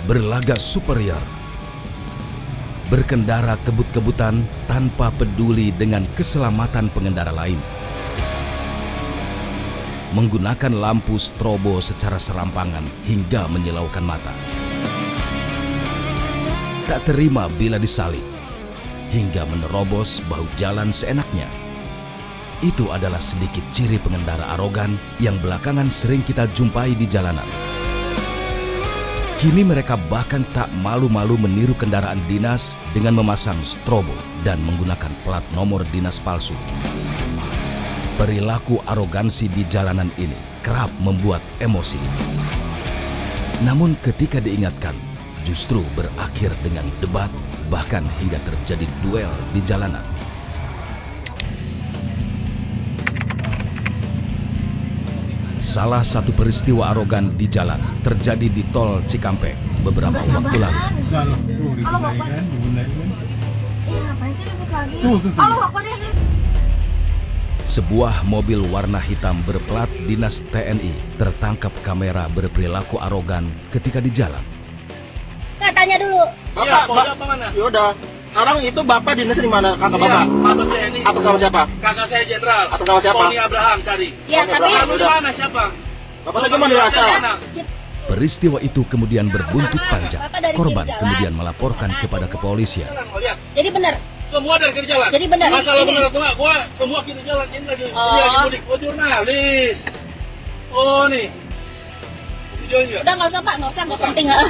berlaga superior, berkendara kebut-kebutan tanpa peduli dengan keselamatan pengendara lain, menggunakan lampu strobo secara serampangan hingga menyilaukan mata, tak terima bila disalib, hingga menerobos bahu jalan seenaknya. Itu adalah sedikit ciri pengendara arogan yang belakangan sering kita jumpai di jalanan. Kini mereka bahkan tak malu-malu meniru kendaraan dinas dengan memasang strobo dan menggunakan plat nomor dinas palsu. Perilaku arogansi di jalanan ini kerap membuat emosi. Namun ketika diingatkan, justru berakhir dengan debat, bahkan hingga terjadi duel di jalanan. Salah satu peristiwa arogan di jalan terjadi di Tol Cikampek beberapa waktu lalu. Sebuah mobil warna hitam berplat dinas TNI tertangkap kamera berperilaku arogan ketika di jalan. Nggak tanya dulu. Bapak mana? Yaudah. Sekarang itu Bapak dinas di mana? Kakak Bapak? Bapak saya ini. Atas nama siapa? Kakak saya Jenderal. Atas nama siapa? Tony Abraham cari. Ya, tapi Kamu di mana siapa? Bapak lagi mau dirasa. Peristiwa itu kemudian berbuntut panjang. Bapak dari Korban kiri jalan. kemudian melaporkan kepada kepolisian. jadi benar. Semua dari kiri jalan. Jadi benar. Masalah Ini. benar atau enggak? Gua semua kiri jalan ini lagi. Oh. Ini lagi mudik. Gua jurnalis. Oh nih. Videonya. Udah nggak usah Pak, nggak penting nggak.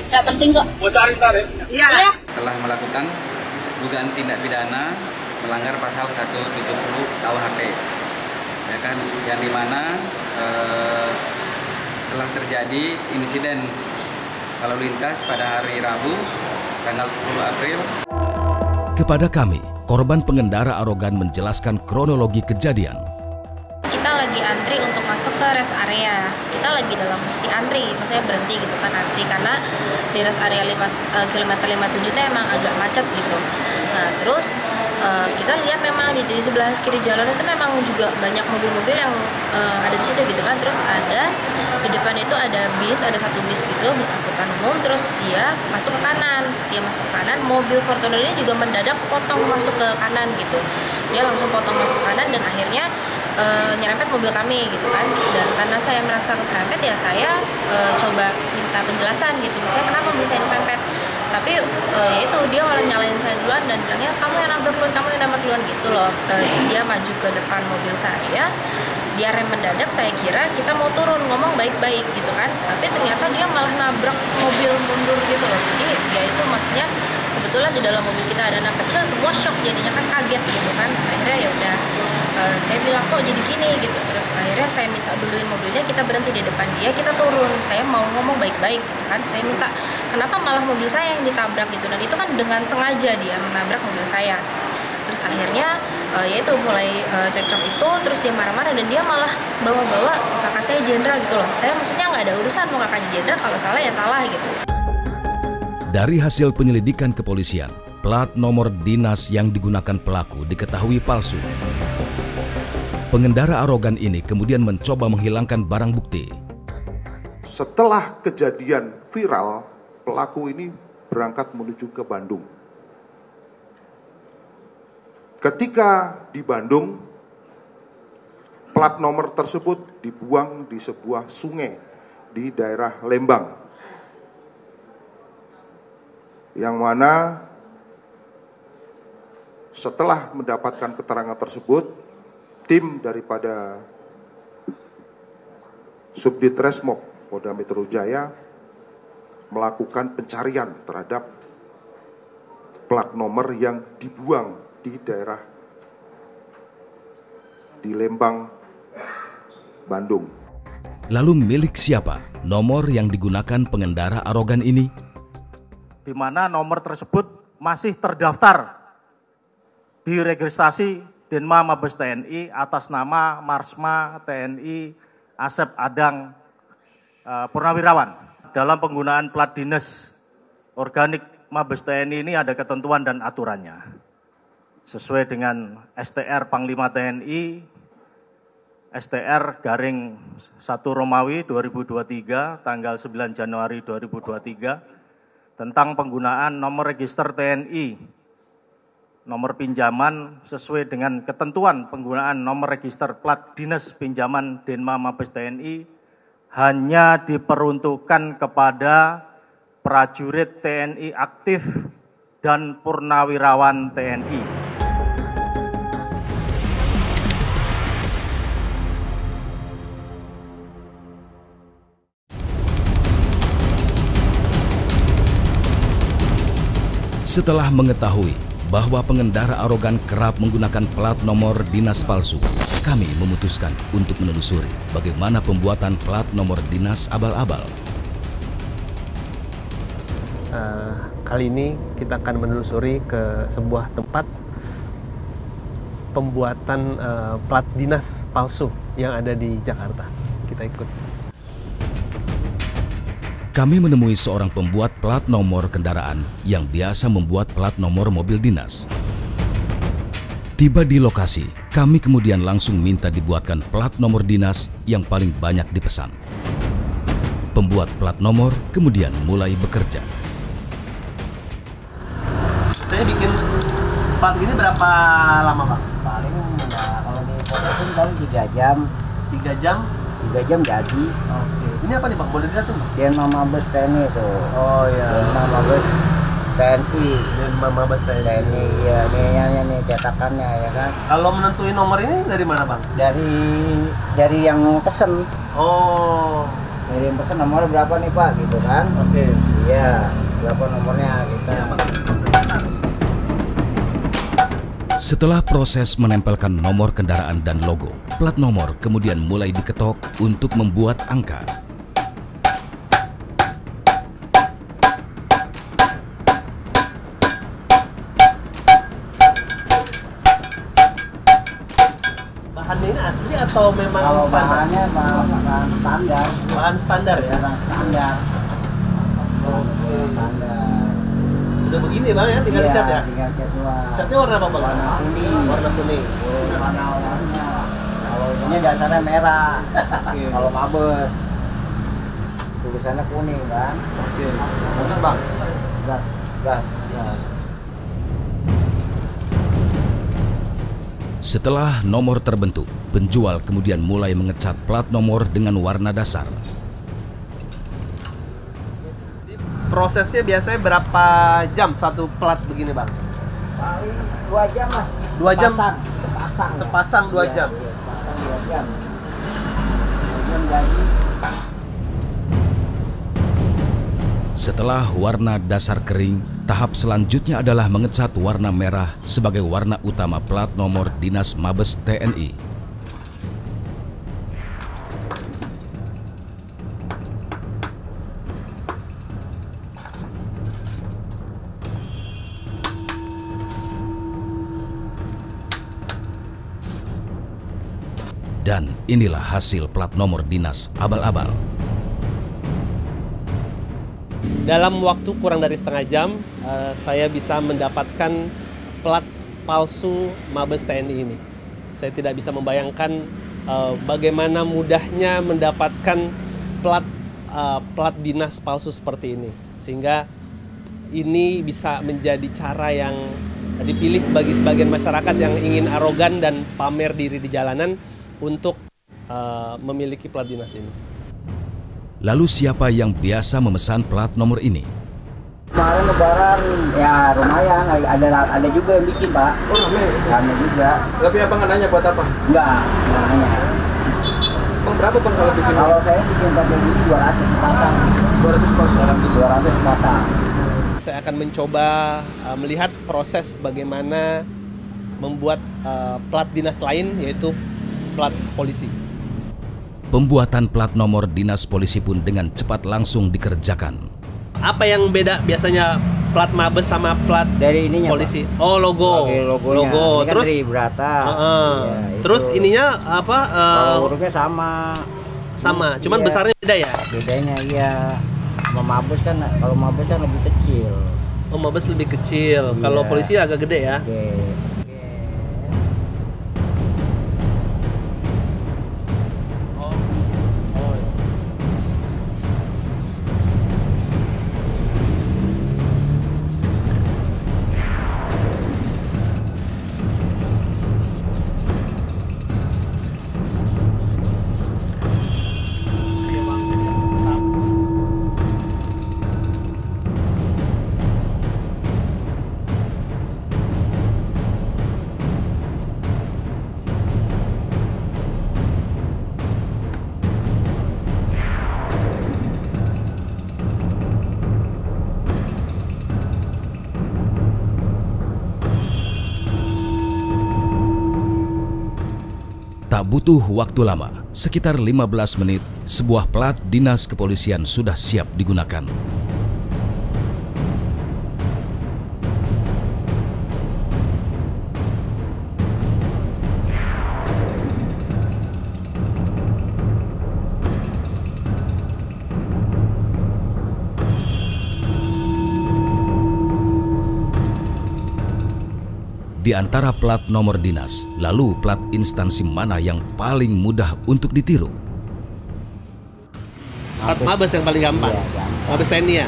Nggak penting kok. Gua cari ntar ya. Iya. Telah melakukan dugaan tindak pidana melanggar pasal 170 KUHP, ya kan, yang dimana telah terjadi insiden lalu lintas pada hari Rabu tanggal 10 April. Kepada kami, korban pengendara arogan menjelaskan kronologi kejadian. Kita lagi antri untuk masuk ke rest area. Kita lagi dalam posisi antri, maksudnya berhenti gitu kan, antri karena di rest area kilometer 57 itu emang agak macet gitu. Nah terus kita lihat memang di sebelah kiri jalan itu memang juga banyak mobil-mobil yang ada di situ gitu kan. Terus ada di depan itu ada satu bis gitu, bis angkutan umum. Terus dia masuk ke kanan, mobil Fortuner ini juga mendadak potong masuk ke kanan gitu. Dia langsung potong masuk ke kanan dan akhirnya nyerempet mobil kami gitu kan. Dan karena saya merasa keserempet ya saya coba minta penjelasan gitu, misalnya kenapa mobil saya diserempet. Tapi ya itu dia malah nyalain saya duluan dan bilangnya kamu yang nabrak duluan gitu loh. Dia maju ke depan mobil saya, dia rem mendadak, saya kira kita mau turun ngomong baik-baik gitu kan. Tapi ternyata dia malah nabrak mobil mundur gitu loh. Jadi ya itu maksudnya kebetulan di dalam mobil kita ada anak kecil, semua shock jadinya kan, kaget gitu kan. Akhirnya ya udah saya bilang kok jadi gini gitu. Terus akhirnya saya minta duluin mobilnya, kita berhenti di depan dia, kita turun. Saya mau ngomong baik-baik gitu kan. Saya minta kenapa malah mobil saya yang ditabrak gitu. Dan itu kan dengan sengaja dia menabrak mobil saya. Terus akhirnya ya itu mulai cekcok itu, terus dia marah-marah dan dia malah bawa-bawa kakak saya Jenderal gitu loh. Saya maksudnya nggak ada urusan mau kakaknya Jenderal, kalau salah ya salah gitu. Dari hasil penyelidikan kepolisian, plat nomor dinas yang digunakan pelaku diketahui palsu. Pengendara arogan ini kemudian mencoba menghilangkan barang bukti. Setelah kejadian viral, pelaku ini berangkat menuju ke Bandung. Ketika di Bandung, plat nomor tersebut dibuang di sebuah sungai di daerah Lembang. Yang mana setelah mendapatkan keterangan tersebut, tim daripada Subditreskrimsus Polda Metro Jaya melakukan pencarian terhadap plat nomor yang dibuang di daerah di Lembang, Bandung. Lalu milik siapa nomor yang digunakan pengendara arogan ini? Di mana nomor tersebut masih terdaftar di registrasi Denma Mabes TNI atas nama Marsma TNI Asep Adang Purnawirawan. Dalam penggunaan plat dinas organik Mabes TNI ini ada ketentuan dan aturannya. Sesuai dengan STR Panglima TNI STR garing 1 Romawi 2023 tanggal 9 Januari 2023 tentang penggunaan nomor register TNI, nomor pinjaman sesuai dengan ketentuan penggunaan nomor register plat dinas pinjaman Denma Mabes TNI hanya diperuntukkan kepada prajurit TNI aktif dan purnawirawan TNI. Setelah mengetahui bahwa pengendara arogan kerap menggunakan plat nomor dinas palsu, kami memutuskan untuk menelusuri bagaimana pembuatan plat nomor dinas abal-abal. Kali ini kita akan menelusuri ke sebuah tempat pembuatan plat dinas palsu yang ada di Jakarta. Kita ikut. Kami menemui seorang pembuat plat nomor kendaraan yang biasa membuat plat nomor mobil dinas. Tiba di lokasi, kami kemudian langsung minta dibuatkan plat nomor dinas yang paling banyak dipesan. Pembuat plat nomor kemudian mulai bekerja. Saya bikin plat ini berapa lama, Bang? Paling kalau di Potesin paling 3 jam. 3 jam? 3 jam jadi. Oke. Ini apa nih, Bang? Boleh dilihat tuh, Bang? Denma Mabes TNI itu. Oh iya. Denma Mabes TNI. Denma Mabes TNI. TNI, iya. Nih cetakannya ya kan. Kalau menentuin nomor ini dari mana, Bang? Dari yang pesen. Oh. Dari yang pesen nomornya berapa nih, Pak? Gitu kan. Oke. Iya. Berapa nomornya kita. Iya, Bang. Setelah proses menempelkan nomor kendaraan dan logo, plat nomor kemudian mulai diketok untuk membuat angka. Bahannya ini asli atau memang Kalau standar? bahannya bahan standar. Bahan standar ya? Bahan standar. Oke. Standar. Udah begini, Bang, ya? Tinggal dicat ya? Tinggal cat doang. Catnya warna apa, Bang? Warna kuning. Warna kuning. Warna-warnanya. Kalau ini dasarnya merah. Kalau Mabes tulisannya kuning kan. Oke. Bener, Bang? Gas. Setelah nomor terbentuk, penjual kemudian mulai mengecat plat nomor dengan warna dasar. Prosesnya biasanya berapa jam satu plat begini, Bang? Paling 2 jam lah. 2 jam? Sepasang 2 jam? Iya, sepasang 2 jam. 2 jam jadi. Setelah warna dasar kering, tahap selanjutnya adalah mengecat warna merah sebagai warna utama plat nomor dinas Mabes TNI. Dan inilah hasil plat nomor dinas abal-abal. Dalam waktu kurang dari setengah jam, saya bisa mendapatkan plat palsu Mabes TNI ini. Saya tidak bisa membayangkan bagaimana mudahnya mendapatkan plat dinas palsu seperti ini. Sehingga ini bisa menjadi cara yang dipilih bagi sebagian masyarakat yang ingin arogan dan pamer diri di jalanan untuk memiliki plat dinas ini. Lalu siapa yang biasa memesan plat nomor ini? Kemarin lebaran ya lumayan, ada juga yang bikin, Pak. Oh, Rame juga. Tapi abang nggak nanya buat apa? Enggak nanya. Bang berapa, Bang, kalau bikin? Kalau saya bikin pakai ini 200 sepasang. 200 sepasang. Saya akan mencoba melihat proses bagaimana membuat plat dinas lain, yaitu plat polisi. Pembuatan plat nomor dinas polisi pun dengan cepat langsung dikerjakan. Apa yang beda biasanya plat Mabes sama plat dari ininya, polisi? Pak. Oh, logo. Logonya. Logo. Ini kan Terus dari Brata. Ya, terus ininya apa? Kalau hurufnya sama, cuman iya. Besarnya beda ya? Bedanya iya. Sama Mabes kan, kalau Mabes kan lebih kecil. Oh, Mabes lebih kecil. Kalau polisi agak gede ya? Oke. Tak butuh waktu lama, sekitar 15 menit, sebuah plat dinas kepolisian sudah siap digunakan. Di antara plat nomor dinas, lalu plat instansi mana yang paling mudah untuk ditiru? Plat Mabes yang paling gampang. Iya, Mabes TNI ya.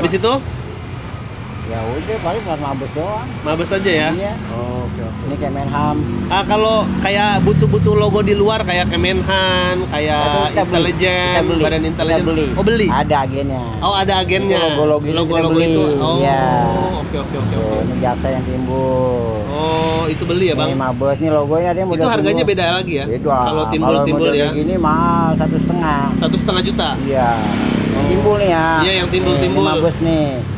Habis itu? Ya udah paling plat Mabes doang. Mabes aja ya. Iya. Oh, oke. Ini Kemenham. Kalau kayak butuh logo di luar kayak Kemenhan, kayak intelijen, badan intelijen. Oh, beli. Ada agennya. Oh, ada agennya. Logo-logo itu. Oh, iya. Oke. Ini jaksa yang timbul. Oh, itu beli ya, Bang? Ini Mabes, ini logonya dia Itu harganya beda lagi ya? Beda. Kalau timbul ya. Ini mahal 1,5. 1,5 juta. Iya. Yang timbul nih ya. Iya, yang timbul. Ini Mabes nih.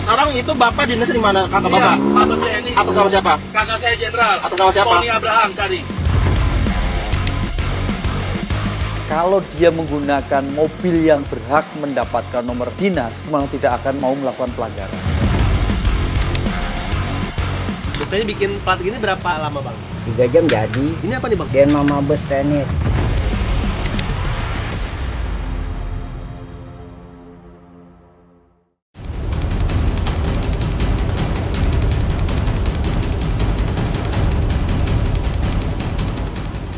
Sekarang itu bapak dinas di mana? Kakak Iya, bapak? Mabes TNI. Atau sama siapa? Kakak saya jenderal. Atau sama siapa? Tony Abraham tadi. Kalau dia menggunakan mobil yang berhak mendapatkan nomor dinas, memang tidak akan mau melakukan pelanggaran. Biasanya bikin plat gini berapa lama, Bang? 3 jam jadi. Ini apa nih, Bang? Denma Mabes TNI.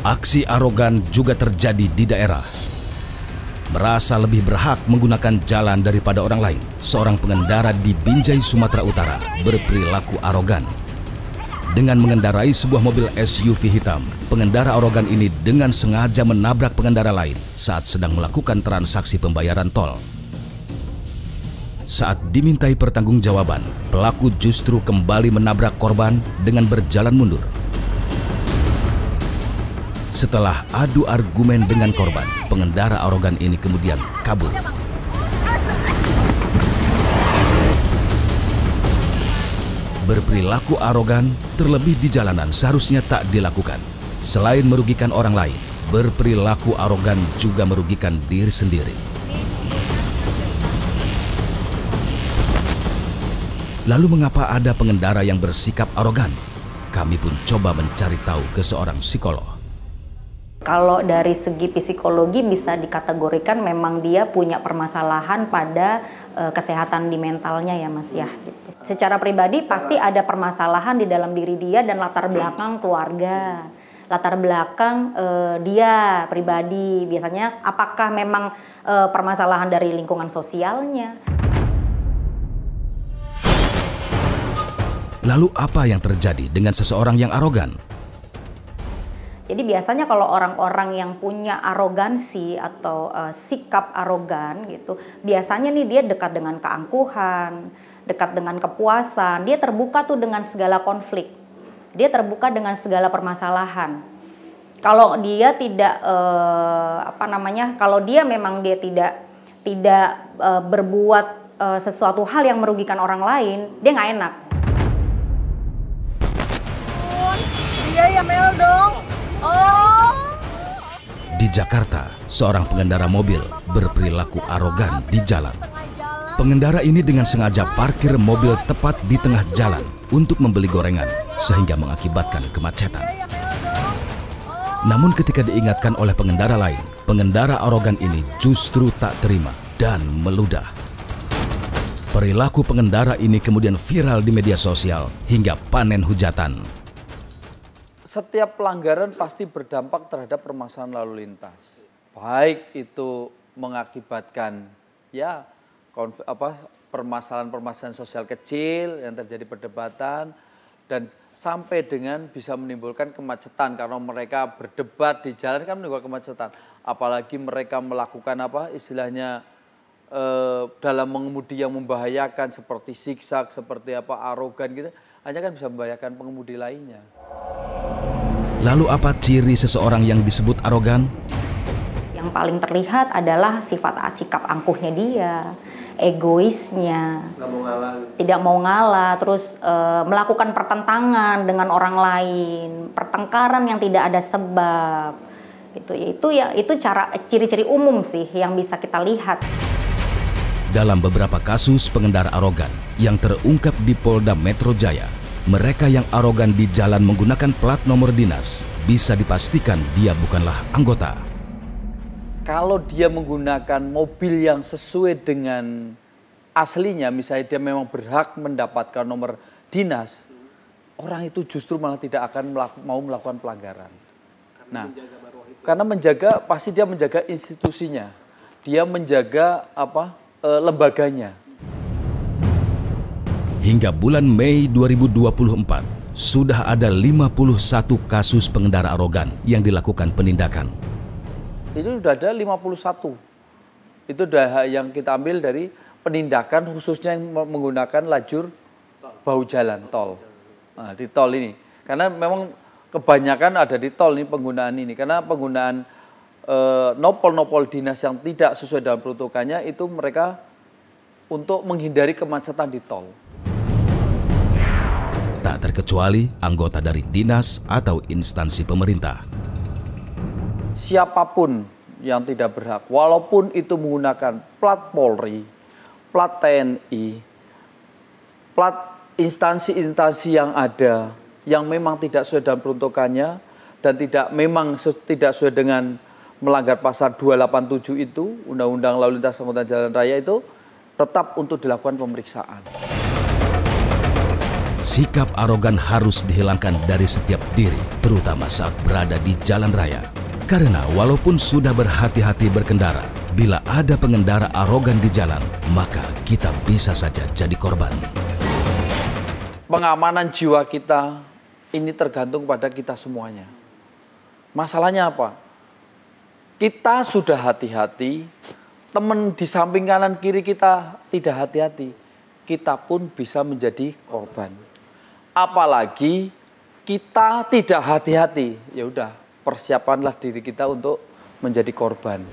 Aksi arogan juga terjadi di daerah. Merasa lebih berhak menggunakan jalan daripada orang lain, seorang pengendara di Binjai, Sumatera Utara berperilaku arogan. Dengan mengendarai sebuah mobil SUV hitam, pengendara arogan ini dengan sengaja menabrak pengendara lain saat sedang melakukan transaksi pembayaran tol. Saat dimintai pertanggungjawaban, pelaku justru kembali menabrak korban dengan berjalan mundur. Setelah adu argumen dengan korban, pengendara arogan ini kemudian kabur. Berperilaku arogan, terlebih di jalanan, seharusnya tak dilakukan. Selain merugikan orang lain, berperilaku arogan juga merugikan diri sendiri. Lalu mengapa ada pengendara yang bersikap arogan? Kami pun coba mencari tahu ke seorang psikolog. Kalau dari segi psikologi bisa dikategorikan memang dia punya permasalahan pada kesehatan di mentalnya ya Mas ya. Gitu. Secara pribadi pasti ada permasalahan di dalam diri dia dan latar belakang keluarga, latar belakang dia pribadi. Biasanya apakah memang permasalahan dari lingkungan sosialnya. Lalu apa yang terjadi dengan seseorang yang arogan? Jadi biasanya kalau orang-orang yang punya arogansi atau sikap arogan gitu, biasanya nih dia dekat dengan keangkuhan, dekat dengan kepuasan, dia terbuka tuh dengan segala konflik, dia terbuka dengan segala permasalahan. Kalau dia tidak kalau dia memang dia tidak berbuat sesuatu hal yang merugikan orang lain, dia nggak enak. Iya ya Mel dong. Di Jakarta, seorang pengendara mobil berperilaku arogan di jalan. Pengendara ini dengan sengaja parkir mobil tepat di tengah jalan untuk membeli gorengan, sehingga mengakibatkan kemacetan. Namun ketika diingatkan oleh pengendara lain, pengendara arogan ini justru tak terima dan meludah. Perilaku pengendara ini kemudian viral di media sosial hingga panen hujatan. Setiap pelanggaran pasti berdampak terhadap permasalahan lalu lintas. Baik itu mengakibatkan permasalahan-permasalahan sosial kecil yang terjadi perdebatan dan sampai dengan bisa menimbulkan kemacetan karena mereka berdebat di jalan kan menimbulkan kemacetan. Apalagi mereka melakukan dalam mengemudi yang membahayakan seperti zigzag, seperti arogan gitu, hanya kan bisa membahayakan pengemudi lainnya. Lalu apa ciri seseorang yang disebut arogan? Yang paling terlihat adalah sikap angkuhnya dia. egoisnya, tidak mau ngalah, terus melakukan pertentangan dengan orang lain, pertengkaran yang tidak ada sebab. Itu cara ciri-ciri umum sih yang bisa kita lihat. Dalam beberapa kasus pengendara arogan yang terungkap di Polda Metro Jaya, mereka yang arogan di jalan menggunakan plat nomor dinas bisa dipastikan dia bukanlah anggota. Kalau dia menggunakan mobil yang sesuai dengan aslinya, misalnya dia memang berhak mendapatkan nomor dinas, orang itu justru malah tidak akan mau melakukan pelanggaran. Nah, karena pasti dia menjaga institusinya, dia menjaga lembaganya. Hingga bulan Mei 2024, sudah ada 51 kasus pengendara arogan yang dilakukan penindakan. Itu sudah ada 51. Itu sudah yang kita ambil dari penindakan khususnya yang menggunakan lajur bahu jalan, tol. Nah, di tol ini. Karena memang kebanyakan ada di tol ini penggunaan ini. Karena penggunaan nopol-nopol dinas yang tidak sesuai dalam peruntukannya itu mereka untuk menghindari kemacetan di tol. Tak terkecuali anggota dari dinas atau instansi pemerintah. Siapapun yang tidak berhak, walaupun itu menggunakan plat Polri, plat TNI, plat instansi-instansi yang ada, yang memang tidak sesuai dalam peruntukannya, dan tidak sesuai dengan melanggar pasal 287 itu, Undang-Undang Lalu Lintas Angkutan Jalan Raya itu, tetap untuk dilakukan pemeriksaan. Sikap arogan harus dihilangkan dari setiap diri, terutama saat berada di jalan raya. Karena walaupun sudah berhati-hati berkendara, bila ada pengendara arogan di jalan, maka kita bisa saja jadi korban. Pengamanan jiwa kita ini tergantung pada kita semuanya. Masalahnya apa? Kita sudah hati-hati, teman di samping kanan kiri kita tidak hati-hati, kita pun bisa menjadi korban. Apalagi kita tidak hati-hati, ya udah persiapanlah diri kita untuk menjadi korban.